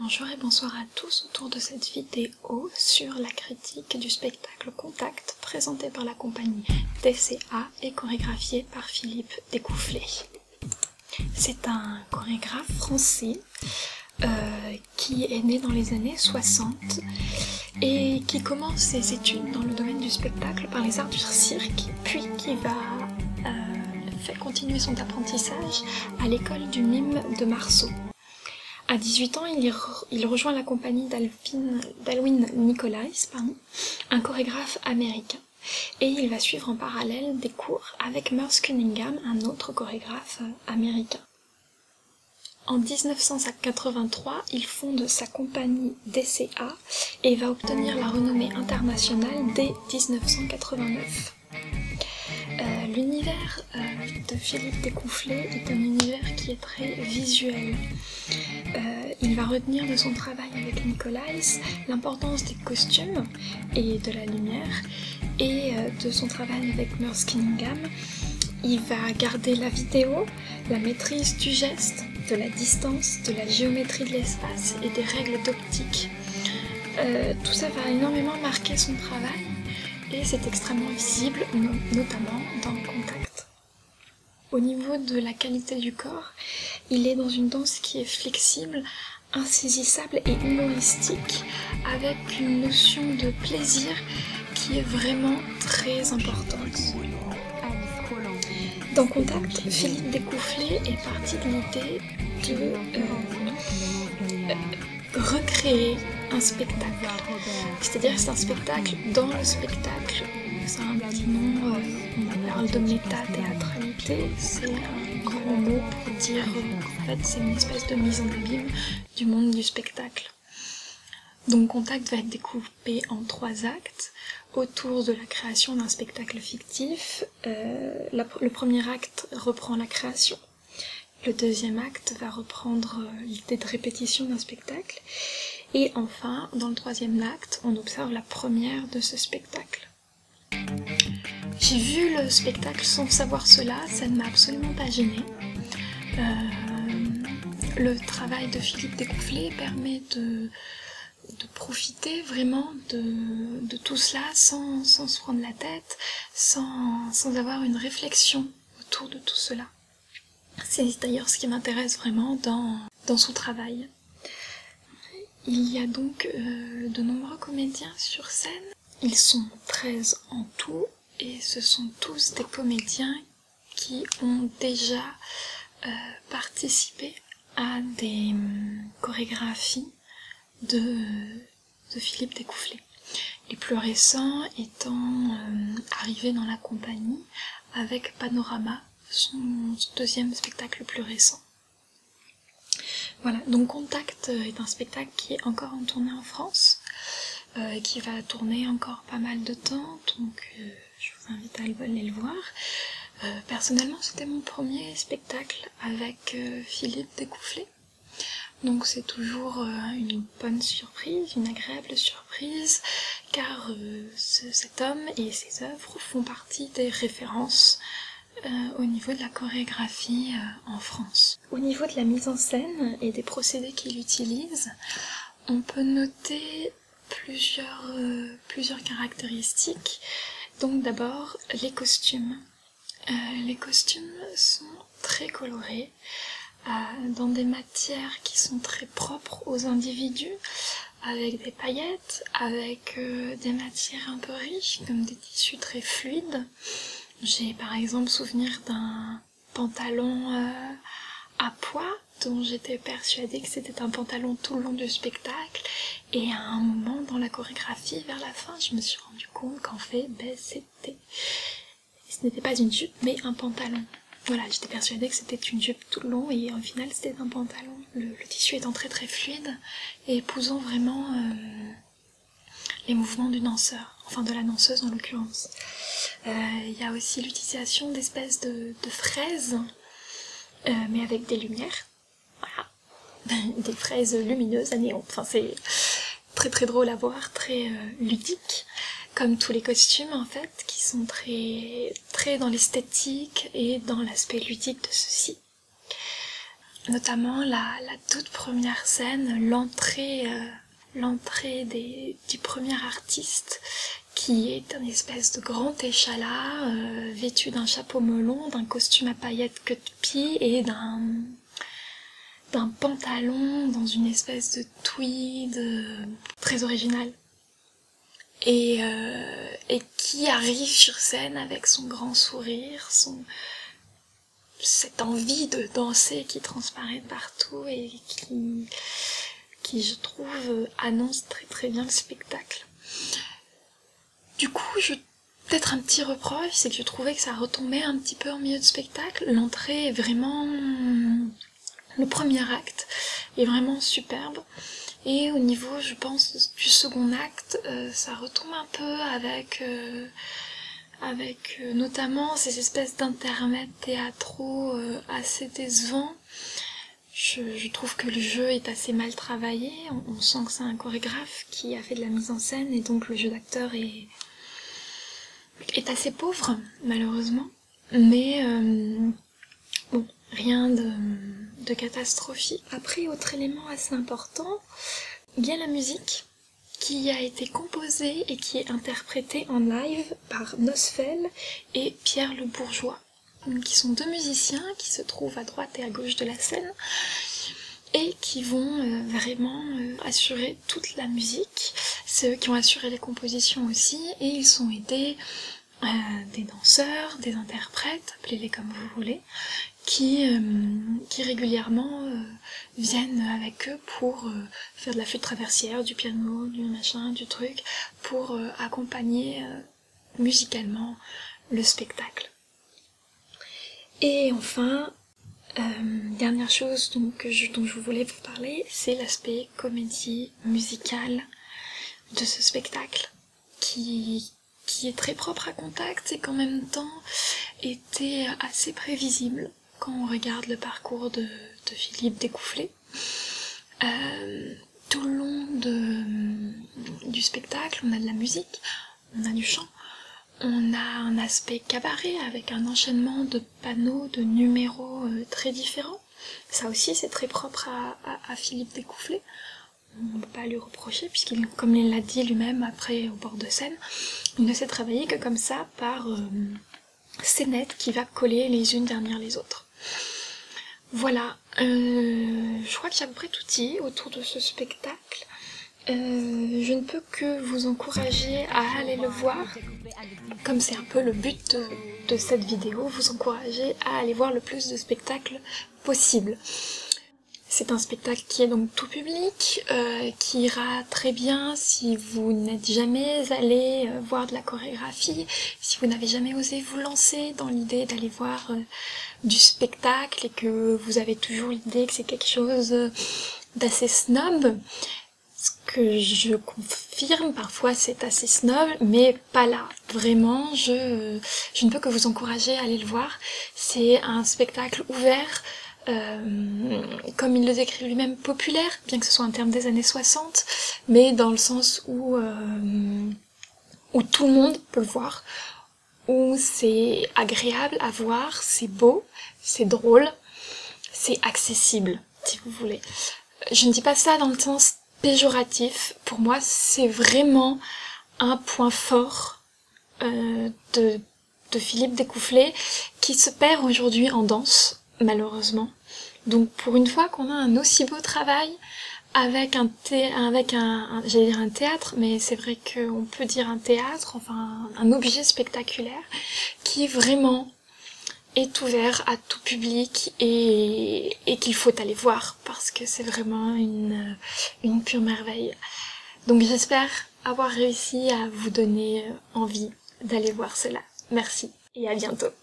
Bonjour et bonsoir à tous autour de cette vidéo sur la critique du spectacle Contact présenté par la compagnie DCA et chorégraphié par Philippe Découfflé. C'est un chorégraphe français qui est né dans les années 60 et qui commence ses études dans le domaine du spectacle par les arts du cirque, puis qui va faire continuer son apprentissage à l'école du mime de Marceau. À 18 ans, il rejoint la compagnie d'Alwyn Nicolais, un chorégraphe américain, et il va suivre en parallèle des cours avec Merce Cunningham, un autre chorégraphe américain. En 1983, il fonde sa compagnie DCA et va obtenir la renommée internationale dès 1989. L'univers de Philippe Découfflé est un univers qui est très visuel. Il va retenir de son travail avec Nicolais l'importance des costumes et de la lumière, et de son travail avec Merce Cunningham, il va garder la vidéo, la maîtrise du geste, de la distance, de la géométrie de l'espace et des règles d'optique. Tout ça va énormément marquer son travail et c'est extrêmement visible, notamment dans Contact. Au niveau de la qualité du corps, il est dans une danse qui est flexible, insaisissable et humoristique, avec une notion de plaisir qui est vraiment très importante. Dans Contact, Philippe Découfflé est parti de l'idée de recréer un spectacle. C'est-à-dire que c'est un spectacle dans le spectacle. C'est un petit nom, on parle de méta-théâtralité, c'est un grand mot pour dire qu'en fait c'est une espèce de mise en abîme du monde du spectacle. Donc Contact va être découpé en 3 actes autour de la création d'un spectacle fictif. Le premier acte reprend la création. Le deuxième acte va reprendre l'idée de répétition d'un spectacle. Et enfin, dans le troisième acte, on observe la première de ce spectacle. J'ai vu le spectacle sans savoir cela, ça ne m'a absolument pas gênée. Le travail de Philippe Découfflé permet de profiter vraiment de tout cela sans se prendre la tête, sans avoir une réflexion autour de tout cela. C'est d'ailleurs ce qui m'intéresse vraiment dans son travail. Il y a donc de nombreux comédiens sur scène. Ils sont 13 en tout et ce sont tous des comédiens qui ont déjà participé à des chorégraphies de Philippe Découfflé. Les plus récents étant arrivés dans la compagnie avec Panorama, son deuxième spectacle le plus récent. Voilà, donc Contact est un spectacle qui est encore en tournée en France, qui va tourner encore pas mal de temps, donc je vous invite à aller le voir. Personnellement, c'était mon premier spectacle avec Philippe Découfflé. Donc c'est toujours une bonne surprise, une agréable surprise, car cet homme et ses œuvres font partie des références au niveau de la chorégraphie en France. Au niveau de la mise en scène et des procédés qu'il utilise, on peut noter plusieurs caractéristiques. Donc d'abord, les costumes. Les costumes sont très colorés, dans des matières qui sont très propres aux individus, avec des paillettes, avec des matières un peu riches, comme des tissus très fluides. J'ai par exemple souvenir d'un pantalon à pois, dont j'étais persuadée que c'était un pantalon tout le long du spectacle, et à un moment dans la chorégraphie, vers la fin, je me suis rendu compte qu'en fait, ce n'était pas une jupe, mais un pantalon. Voilà, j'étais persuadée que c'était une jupe tout le long, et au final c'était un pantalon. Le tissu étant très très fluide, et épousant vraiment les mouvements du danseur, enfin de la danseuse en l'occurrence. Il y a aussi l'utilisation d'espèces de fraises, mais avec des lumières. Voilà. Des fraises lumineuses à néon. Enfin, c'est très très drôle à voir, très ludique, comme tous les costumes en fait, qui sont très dans l'esthétique et dans l'aspect ludique de ceux-ci. notamment la toute première scène, l'entrée du premier artiste, qui est un espèce de grand échalas, vêtu d'un chapeau melon, d'un costume à paillettes queue de pie et d'un pantalon dans une espèce de tweed très original. Et qui arrive sur scène avec son grand sourire, cette envie de danser qui transparaît partout et qui je trouve annonce très très bien le spectacle. Du coup, peut-être un petit reproche, c'est que je trouvais que ça retombait un petit peu en milieu de spectacle. L'entrée est vraiment... Le premier acte est vraiment superbe. Et au niveau, je pense, du second acte, ça retombe un peu avec notamment ces espèces d'intermèdes théâtraux assez décevants. Je trouve que le jeu est assez mal travaillé, on sent que c'est un chorégraphe qui a fait de la mise en scène et donc le jeu d'acteur est assez pauvre, malheureusement. Mais bon, rien de catastrophique. Après, autre élément assez important, il y a la musique qui a été composée et qui est interprétée en live par Nosfell et Pierre Le Bourgeois, qui sont deux musiciens qui se trouvent à droite et à gauche de la scène et qui vont vraiment assurer toute la musique. C'est eux qui ont assuré les compositions aussi, et ils sont aidés des danseurs, des interprètes, appelez-les comme vous voulez, qui régulièrement viennent avec eux pour faire de la flûte traversière, du piano, du machin, du truc, pour accompagner musicalement le spectacle. Et enfin, dernière chose dont je voulais vous parler, c'est l'aspect comédie musicale de ce spectacle, qui est très propre à Contact et qu'en même temps était assez prévisible quand on regarde le parcours de Philippe Découfflé. Tout le long du spectacle, on a de la musique, on a du chant, on a un aspect cabaret avec un enchaînement de panneaux, de numéros très différents. Ça aussi, c'est très propre à Philippe Découfflé. On ne peut pas lui reprocher, puisqu'il, comme il l'a dit lui-même après au bord de scène, il ne sait travailler que comme ça, par scénettes qui va coller les unes derrière les autres. Voilà, je crois que j'ai à peu près tout dit autour de ce spectacle. Je ne peux que vous encourager à aller le voir, comme c'est un peu le but de cette vidéo, vous encourager à aller voir le plus de spectacles possible. C'est un spectacle qui est donc tout public, qui ira très bien si vous n'êtes jamais allé voir de la chorégraphie, si vous n'avez jamais osé vous lancer dans l'idée d'aller voir du spectacle et que vous avez toujours l'idée que c'est quelque chose d'assez snob. Ce que je confirme, parfois c'est assez snob, mais pas là. Vraiment, je ne peux que vous encourager à aller le voir. C'est un spectacle ouvert, comme il le décrit lui-même, populaire, bien que ce soit un terme des années 60, mais dans le sens où tout le monde peut le voir, où c'est agréable à voir, c'est beau, c'est drôle, c'est accessible, si vous voulez. Je ne dis pas ça dans le sens péjoratif, pour moi c'est vraiment un point fort de Philippe Découfflé, qui se perd aujourd'hui en danse, malheureusement. Donc pour une fois qu'on a un aussi beau travail avec j'allais dire un théâtre, mais c'est vrai qu'on peut dire un théâtre, enfin un objet spectaculaire qui vraiment est ouvert à tout public et qu'il faut aller voir parce que c'est vraiment une pure merveille. Donc j'espère avoir réussi à vous donner envie d'aller voir cela. Merci et à bientôt.